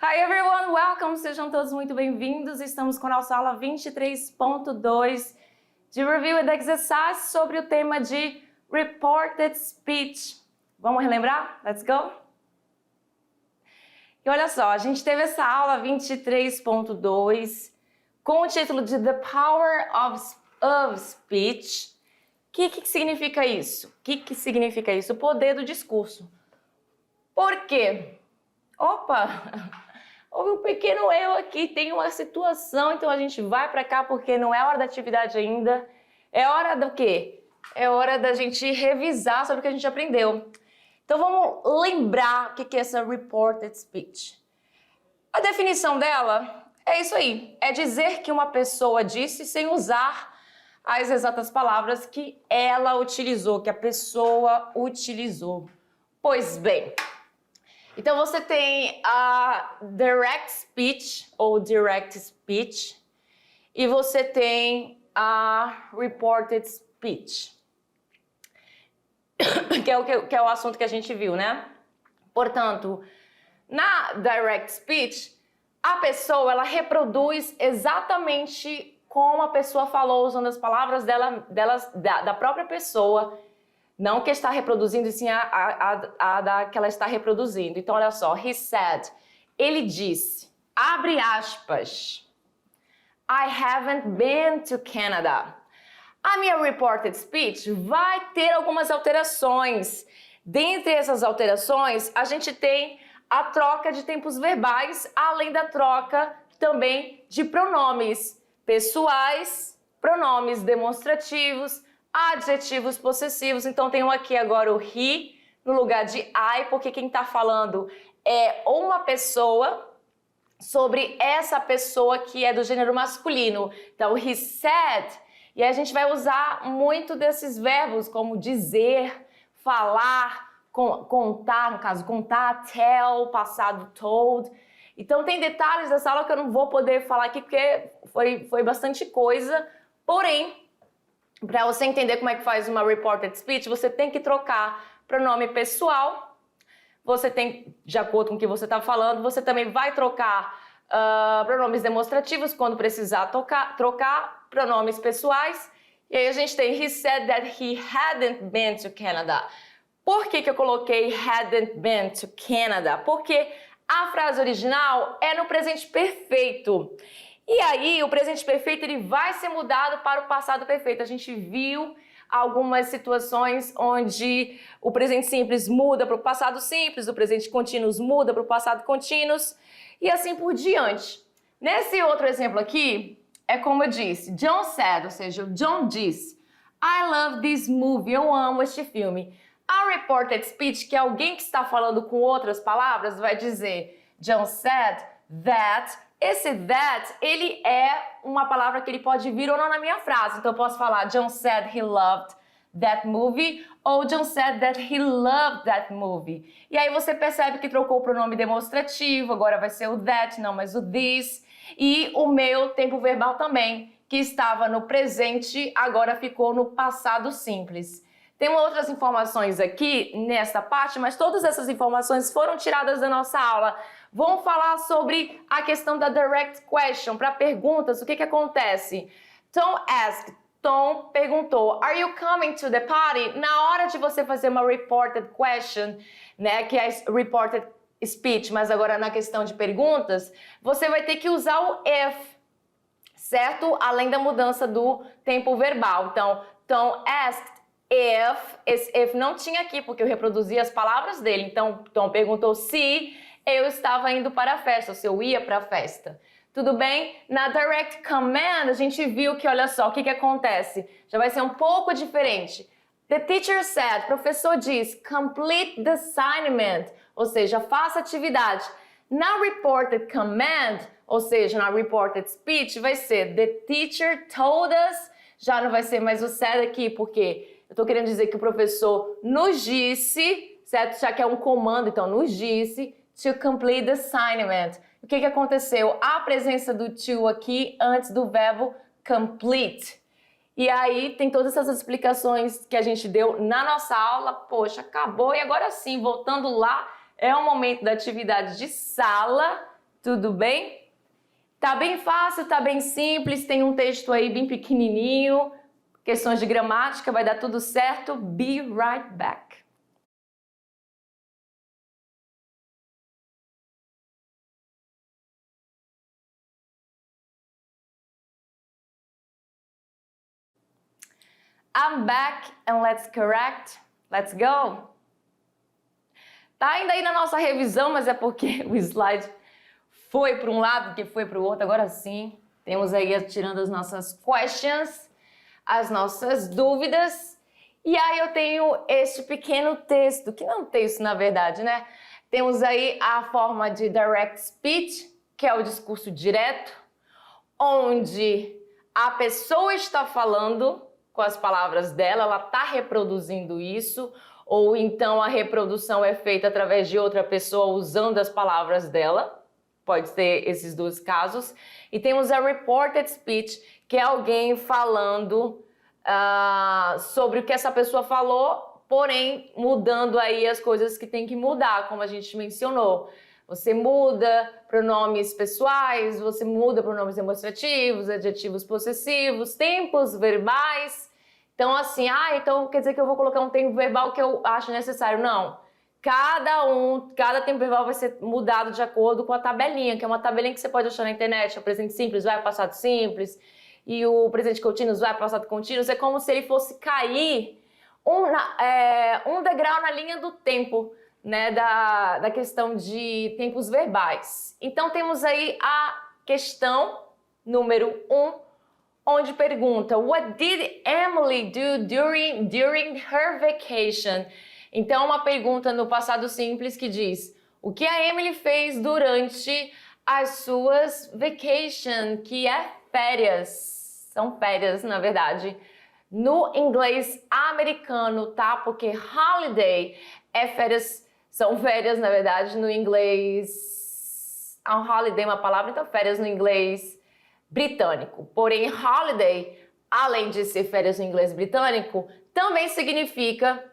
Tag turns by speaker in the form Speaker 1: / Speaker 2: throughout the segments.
Speaker 1: Hi everyone, welcome! Sejam todos muito bem-vindos. Estamos com a nossa aula 23.2 de Review and Exercise sobre o tema de Reported Speech. Vamos relembrar? Let's go! E olha só, a gente teve essa aula 23.2 com o título de The Power of Speech. O que significa isso? O que significa isso? O poder do discurso. Por quê? Opa! Houve um pequeno erro aqui, tem uma situação, então a gente vai para cá porque não é hora da atividade ainda. É hora do quê? É hora da gente revisar sobre o que a gente aprendeu. Então vamos lembrar o que é essa reported speech. A definição dela é isso aí, é dizer que uma pessoa disse sem usar as exatas palavras que ela utilizou, que a pessoa utilizou. Pois bem, então você tem a direct speech ou direct speech e você tem a reported speech, que é o assunto que a gente viu, né? Portanto, na direct speech, a pessoa ela reproduz exatamente como a pessoa falou, usando as palavras da própria pessoa. Não que está reproduzindo, e sim a que ela está reproduzindo. Então, olha só. He said. Ele disse. Abre aspas. I haven't been to Canada. A minha reported speech vai ter algumas alterações. Dentre essas alterações, a gente tem a troca de tempos verbais, além da troca também de pronomes pessoais, pronomes demonstrativos, adjetivos possessivos. Então tem aqui agora o he no lugar de I, porque quem está falando é uma pessoa sobre essa pessoa que é do gênero masculino. Então he said, e a gente vai usar muito desses verbos como dizer, falar, contar, no caso contar, tell, passado told. Então tem detalhes dessa aula que eu não vou poder falar aqui porque foi bastante coisa, porém para você entender como é que faz uma reported speech, você tem que trocar pronome pessoal, você tem, de acordo com o que você está falando, você também vai trocar pronomes demonstrativos quando precisar trocar pronomes pessoais. E aí a gente tem he said that he hadn't been to Canada. Por que eu coloquei hadn't been to Canada? Porque a frase original é no presente perfeito. E aí, o presente perfeito ele vai ser mudado para o passado perfeito. A gente viu algumas situações onde o presente simples muda para o passado simples, o presente contínuo muda para o passado contínuo e assim por diante. Nesse outro exemplo aqui, é como eu disse, John said, ou seja, o John disse, I love this movie, eu amo este filme. A reported speech, que é alguém que está falando com outras palavras, vai dizer, John said that. Esse that, ele é uma palavra que ele pode vir ou não na minha frase. Então eu posso falar, John said he loved that movie, ou John said that he loved that movie. E aí você percebe que trocou o pronome demonstrativo, agora vai ser o that, não mais o this. E o meu tempo verbal também, que estava no presente, agora ficou no passado simples. Tem outras informações aqui nessa parte, mas todas essas informações foram tiradas da nossa aula. Vamos falar sobre a questão da direct question, para perguntas, o que acontece? Tom asked, Tom perguntou, are you coming to the party? Na hora de você fazer uma reported question, né, que é reported speech, mas agora na questão de perguntas, você vai ter que usar o if, certo? Além da mudança do tempo verbal. Então, Tom asked, if, esse if não tinha aqui, porque eu reproduzi as palavras dele. Então, Tom perguntou se eu estava indo para a festa, ou se eu ia para a festa. Tudo bem? Na direct command, a gente viu que, olha só, o que acontece? Já vai ser um pouco diferente. The teacher said, o professor diz, complete the assignment, ou seja, faça atividade. Na reported command, ou seja, na reported speech, vai ser the teacher told us, já não vai ser mais o said aqui, porque eu estou querendo dizer que o professor nos disse, certo? Já que é um comando, então nos disse, to complete the assignment. O que aconteceu? A presença do to aqui antes do verbo complete. E aí tem todas essas explicações que a gente deu na nossa aula. Poxa, acabou e agora sim, voltando lá, é o momento da atividade de sala. Tudo bem? Tá bem fácil, tá bem simples, tem um texto aí bem pequenininho, questões de gramática, vai dar tudo certo. Be right back. I'm back and let's correct. Let's go! Tá ainda aí na nossa revisão, mas é porque o slide foi para um lado, que foi para o outro. Agora sim, temos aí tirando as nossas questions, as nossas dúvidas. E aí eu tenho este pequeno texto, que não é um texto na verdade, né? Temos aí a forma de direct speech, que é o discurso direto, onde a pessoa está falando com as palavras dela, ela está reproduzindo isso, ou então a reprodução é feita através de outra pessoa usando as palavras dela. Pode ter esses dois casos. E temos a reported speech, que é alguém falando sobre o que essa pessoa falou, porém mudando aí as coisas que tem que mudar, como a gente mencionou. Você muda pronomes pessoais, você muda pronomes demonstrativos, adjetivos possessivos, tempos verbais. Então assim, então quer dizer que eu vou colocar um tempo verbal que eu acho necessário. Não. Cada tempo verbal vai ser mudado de acordo com a tabelinha, que é uma tabelinha que você pode achar na internet. O presente simples vai para passado simples e o presente contínuo vai para passado contínuo. É como se ele fosse cair um degrau na linha do tempo, né, da questão de tempos verbais. Então temos aí a questão número 1, onde pergunta: What did Emily do during her vacation? Então, uma pergunta no passado simples que diz: o que a Emily fez durante as suas vacation, que é férias. São férias, na verdade. No inglês americano, tá? Porque holiday é férias, são férias, na verdade, no inglês. Holiday é uma palavra, então férias no inglês britânico. Porém, holiday, além de ser férias no inglês britânico, também significa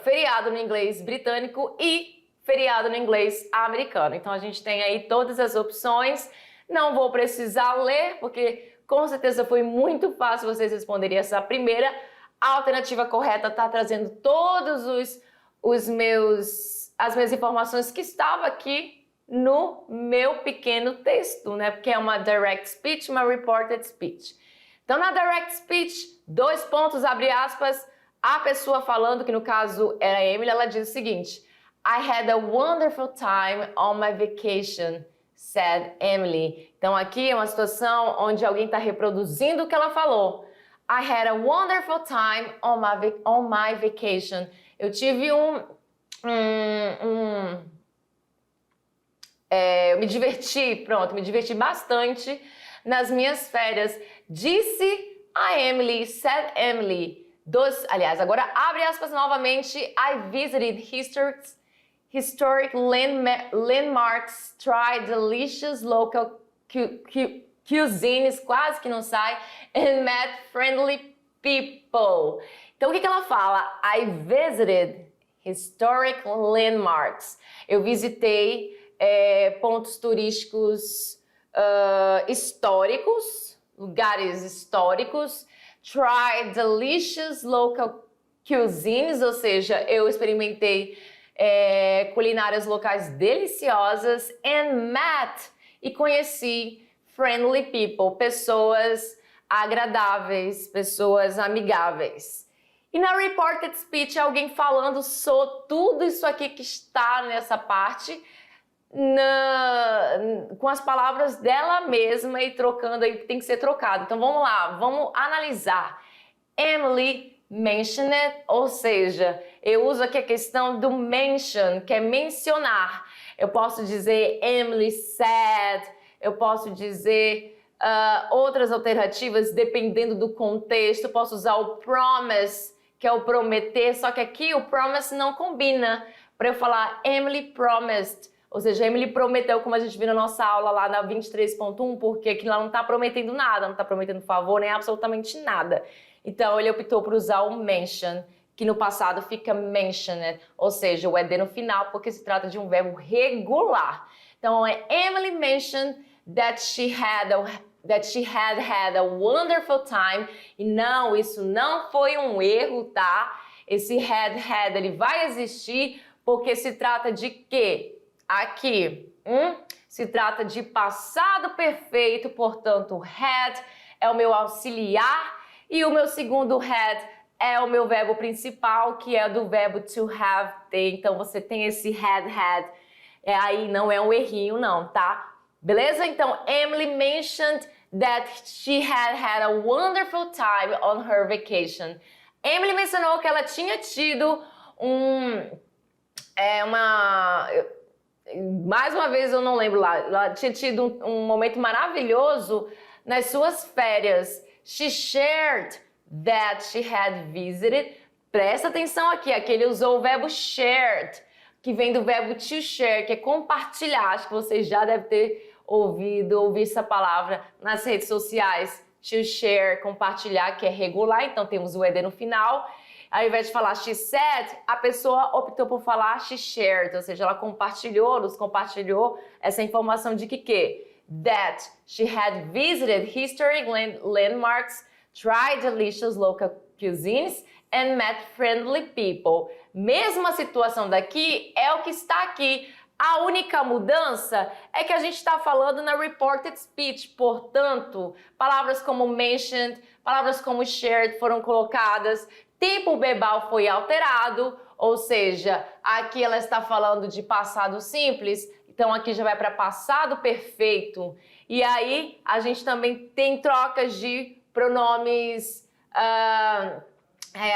Speaker 1: feriado no inglês britânico e feriado no inglês americano. Então a gente tem aí todas as opções. Não vou precisar ler, porque com certeza foi muito fácil vocês responderem essa primeira. A alternativa correta está trazendo todos as minhas informações que estavam aqui no meu pequeno texto, né? Porque é uma direct speech, uma reported speech. Então na direct speech, 2 pontos, abre aspas, a pessoa falando, que no caso era a Emily, ela diz o seguinte: I had a wonderful time on my vacation, said Emily. Então aqui é uma situação onde alguém está reproduzindo o que ela falou. I had a wonderful time on my vacation. Eu tive eu me diverti bastante nas minhas férias. Disse a Emily, said Emily. Agora abre aspas novamente. I visited historic landmarks, tried delicious local cuisines, quase que não sai, and met friendly people. Então o que ela fala? I visited historic landmarks. Eu visitei pontos turísticos históricos, lugares históricos. Try delicious local cuisines, ou seja, eu experimentei culinárias locais deliciosas. And met, e conheci friendly people, pessoas agradáveis, pessoas amigáveis. E na reported speech, alguém falando sobre tudo isso aqui que está nessa parte, com as palavras dela mesma e trocando aí, tem que ser trocado. Então vamos lá, vamos analisar. Emily mentioned, ou seja, eu uso aqui a questão do mention, que é mencionar. Eu posso dizer Emily said, eu posso dizer outras alternativas dependendo do contexto. Eu posso usar o promise, que é o prometer, só que aqui o promise não combina. Para eu falar Emily promised, ou seja, Emily prometeu, como a gente viu na nossa aula lá na 23.1, porque aqui ela não está prometendo nada, não está prometendo favor nem absolutamente nada. Então ele optou por usar o mention, que no passado fica mentioned, ou seja, o ED no final, porque se trata de um verbo regular. Então, Emily mentioned that she had had a wonderful time. E não, isso não foi um erro, tá? Esse had, ele vai existir porque se trata de quê? Aqui, se trata de passado perfeito, portanto, had é o meu auxiliar e o meu segundo had é o meu verbo principal, que é do verbo to have, ter. Então, você tem esse had. Aí não é um errinho não, tá? Beleza? Então, Emily mentioned that she had a wonderful time on her vacation. Emily mencionou que ela tinha tido mais uma vez eu não lembro lá, ela tinha tido um momento maravilhoso nas suas férias. She shared that she had visited. Presta atenção aqui, ele usou o verbo shared, que vem do verbo to share, que é compartilhar. Acho que vocês já devem ter ouvido essa palavra nas redes sociais. To share, compartilhar, que é regular, então temos o ED no final. Ao invés de falar she said, a pessoa optou por falar she shared, ou seja, ela nos compartilhou essa informação de que? That she had visited historic landmarks, tried delicious local cuisines and met friendly people. Mesma situação daqui é o que está aqui. A única mudança é que a gente está falando na reported speech, portanto, palavras como mentioned, palavras como shared foram colocadas, tempo verbal foi alterado, ou seja, aqui ela está falando de passado simples, então aqui já vai para passado perfeito. E aí a gente também tem trocas de pronomes,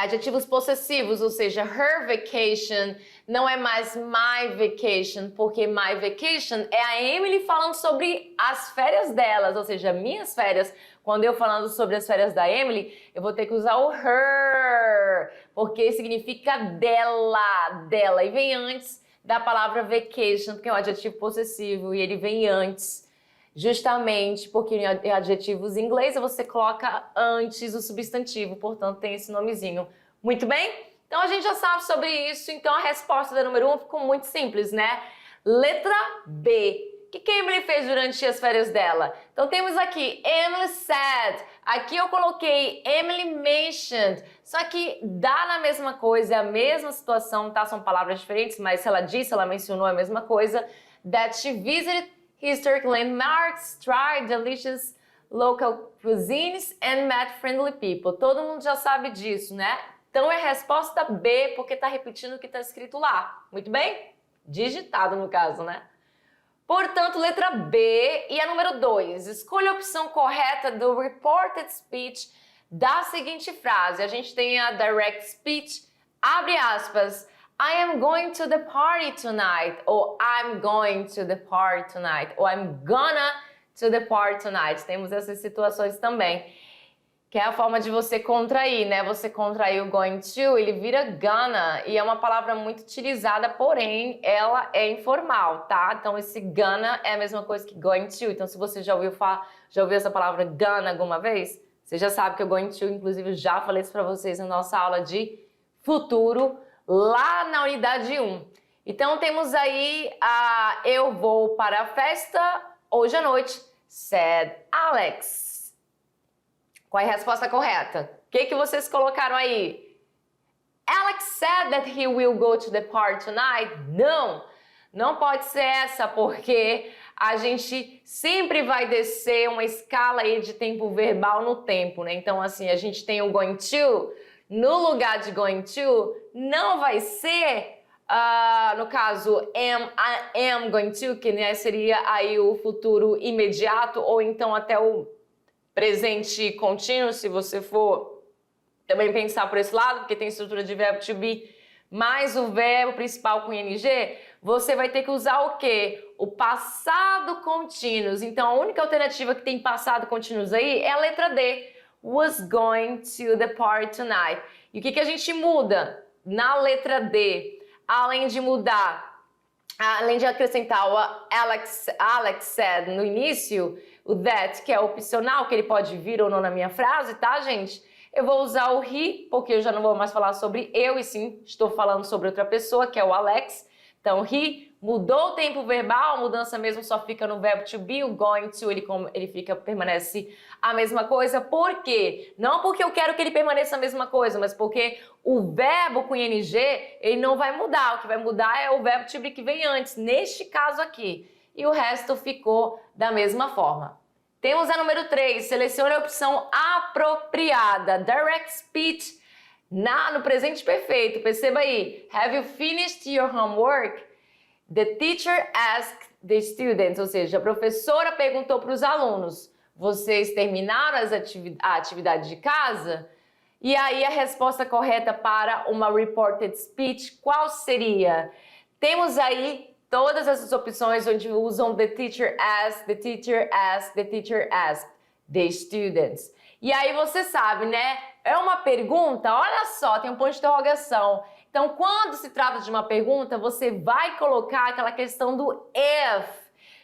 Speaker 1: adjetivos possessivos, ou seja, her vacation não é mais my vacation, porque my vacation é a Emily falando sobre as férias delas, ou seja, minhas férias. Quando eu falando sobre as férias da Emily, eu vou ter que usar o her, porque significa dela, e vem antes da palavra vacation, que é um adjetivo possessivo, e ele vem antes, justamente porque em adjetivos em inglês você coloca antes o substantivo, portanto tem esse nomezinho. Muito bem? Então a gente já sabe sobre isso, então a resposta da número 1 ficou muito simples, né? Letra B. O que a Emily fez durante as férias dela? Então temos aqui, Emily said. Aqui eu coloquei Emily mentioned. Só que dá na mesma coisa, é a mesma situação, tá? São palavras diferentes, mas se ela disse, ela mencionou a mesma coisa. That she visited historic landmarks, tried delicious local cuisines and met friendly people. Todo mundo já sabe disso, né? Então é a resposta B, porque tá repetindo o que tá escrito lá. Muito bem? Digitado no caso, né? Portanto, letra B e a número 2. Escolha a opção correta do reported speech da seguinte frase. A gente tem a direct speech, abre aspas, I am going to the party tonight, ou I'm going to the party tonight, ou I'm gonna to the party tonight. Temos essas situações também, que é a forma de você contrair, né? Você contrair o going to, ele vira gonna, e é uma palavra muito utilizada, porém, ela é informal, tá? Então, esse gonna é a mesma coisa que going to. Então, se você já ouviu essa palavra gonna alguma vez, você já sabe que o going to, inclusive, já falei isso pra vocês na nossa aula de futuro, lá na unidade 1. Então, temos aí a eu vou para a festa hoje à noite, said Alex. Qual é a resposta correta? O que vocês colocaram aí? Alex said that he will go to the party tonight. Não pode ser essa, porque a gente sempre vai descer uma escala aí de tempo verbal no tempo, né? Então, assim, a gente tem o going to, no lugar de going to, não vai ser, no caso, I am going to, que né, seria aí o futuro imediato, ou então até o presente contínuo, se você for também pensar por esse lado, porque tem estrutura de verbo to be, mais o verbo principal com ing, você vai ter que usar o quê? O passado contínuo. Então, a única alternativa que tem passado contínuo aí é a letra D. Was going to the party tonight. E o que a gente muda na letra D? Além de acrescentar o Alex said no início, o that, que é opcional, que ele pode vir ou não na minha frase, tá, gente? Eu vou usar o he, porque eu já não vou mais falar sobre eu, e sim estou falando sobre outra pessoa, que é o Alex. Então, he Mudou o tempo verbal, a mudança mesmo só fica no verbo to be, o going to permanece a mesma coisa. Por quê? Não porque eu quero que ele permaneça a mesma coisa, mas porque o verbo com ing, ele não vai mudar. O que vai mudar é o verbo to be que vem antes, neste caso aqui. E o resto ficou da mesma forma. Temos a número 3, selecione a opção apropriada, direct speech no presente perfeito. Perceba aí, have you finished your homework? The teacher asked the students, ou seja, a professora perguntou para os alunos, vocês terminaram a atividade de casa? E aí a resposta correta para uma reported speech, qual seria? Temos aí todas essas opções onde usam the teacher asked, the teacher asked, the teacher asked, the students. E aí você sabe, né? É uma pergunta, olha só, tem um ponto de interrogação. Então, quando se trata de uma pergunta, você vai colocar aquela questão do if.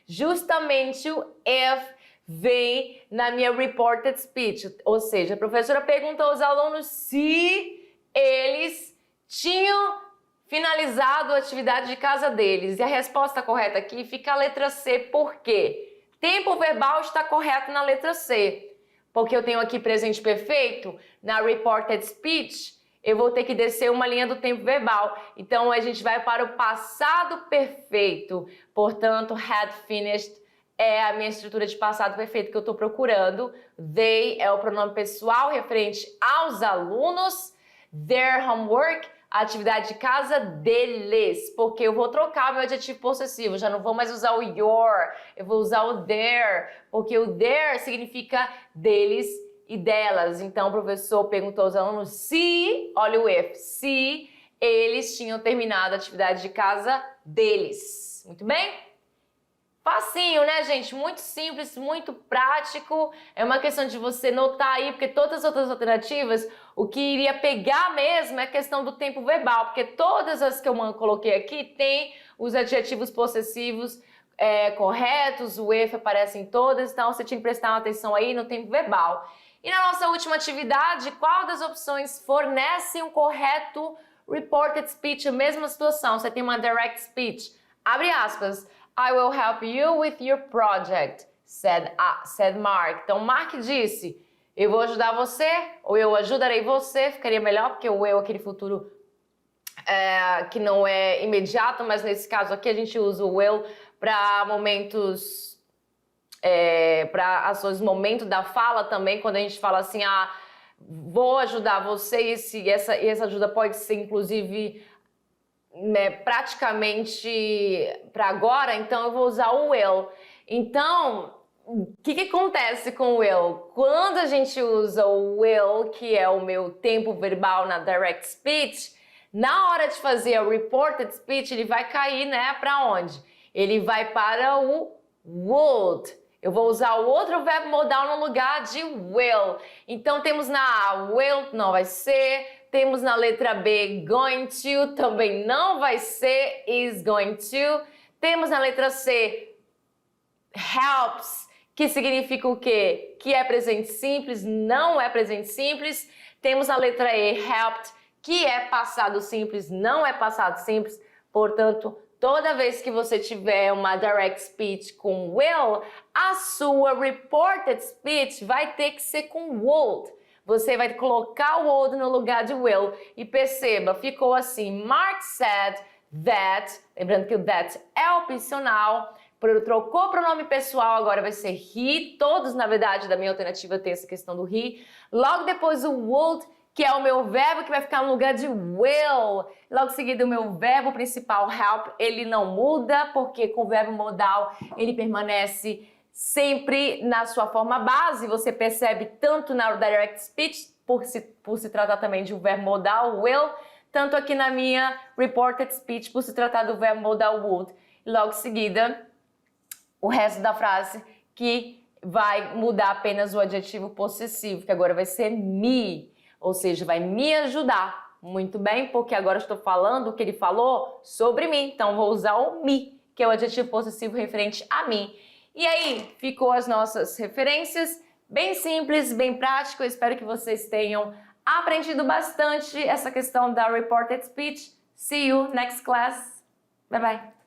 Speaker 1: Justamente o if vem na minha reported speech. Ou seja, a professora perguntou aos alunos se eles tinham finalizado a atividade de casa deles. E a resposta correta aqui fica a letra C. Por quê? Tempo verbal está correto na letra C. Porque eu tenho aqui presente perfeito, na reported speech, eu vou ter que descer uma linha do tempo verbal. Então, a gente vai para o passado perfeito. Portanto, had finished é a minha estrutura de passado perfeito que eu estou procurando. They é o pronome pessoal referente aos alunos. Their homework, a atividade de casa deles. Porque eu vou trocar o meu adjetivo possessivo. Já não vou mais usar o your, eu vou usar o their. Porque o their significa deles e delas. Então, o professor perguntou aos alunos se, olha o if, se eles tinham terminado a atividade de casa deles. Muito bem? Facinho, né, gente? Muito simples, muito prático. É uma questão de você notar aí, porque todas as outras alternativas, o que iria pegar mesmo é a questão do tempo verbal, porque todas as que eu coloquei aqui tem os adjetivos possessivos corretos, o if aparece em todas, então você tinha que prestar atenção aí no tempo verbal. E na nossa última atividade, qual das opções fornece um correto reported speech? A mesma situação, você tem uma direct speech. Abre aspas. I will help you with your project, said Mark. Então, Mark disse, eu vou ajudar você, ou eu ajudarei você, ficaria melhor, porque o eu, aquele futuro que não é imediato, mas nesse caso aqui a gente usa o will para momentos... para ações, momento da fala também, quando a gente fala assim, vou ajudar você, e essa ajuda pode ser inclusive praticamente para agora, então eu vou usar o will. Então, o que acontece com o will? Quando a gente usa o will, que é o meu tempo verbal na direct speech, na hora de fazer a reported speech, ele vai cair, né, para onde? Ele vai para o would. Eu vou usar o outro verbo modal no lugar de will. Então, temos na A, will não vai ser. Temos na letra B, going to, também não vai ser, is going to. Temos na letra C, helps, que significa o quê? Que é presente simples, não é presente simples. Temos na letra E, helped, que é passado simples, não é passado simples. Portanto, toda vez que você tiver uma direct speech com will, a sua reported speech vai ter que ser com would. Você vai colocar o would no lugar de will. E perceba, ficou assim, Mark said that, lembrando que o that é opcional, trocou o pronome pessoal, agora vai ser he, todos na verdade da minha alternativa tem essa questão do he. Logo depois o would, que é o meu verbo que vai ficar no lugar de will. Logo em seguida o meu verbo principal, help, ele não muda, porque com o verbo modal ele permanece sempre na sua forma base. Você percebe tanto na direct speech, por se tratar também de um verbo modal, will, tanto aqui na minha reported speech, por se tratar do verbo modal would. E logo em seguida, o resto da frase que vai mudar apenas o adjetivo possessivo, que agora vai ser me, ou seja, vai me ajudar. Muito bem, porque agora eu estou falando o que ele falou sobre mim, então vou usar o me, que é o adjetivo possessivo referente a mim. E aí, ficou as nossas referências, bem simples, bem prático. Eu espero que vocês tenham aprendido bastante essa questão da reported speech. See you next class. Bye bye.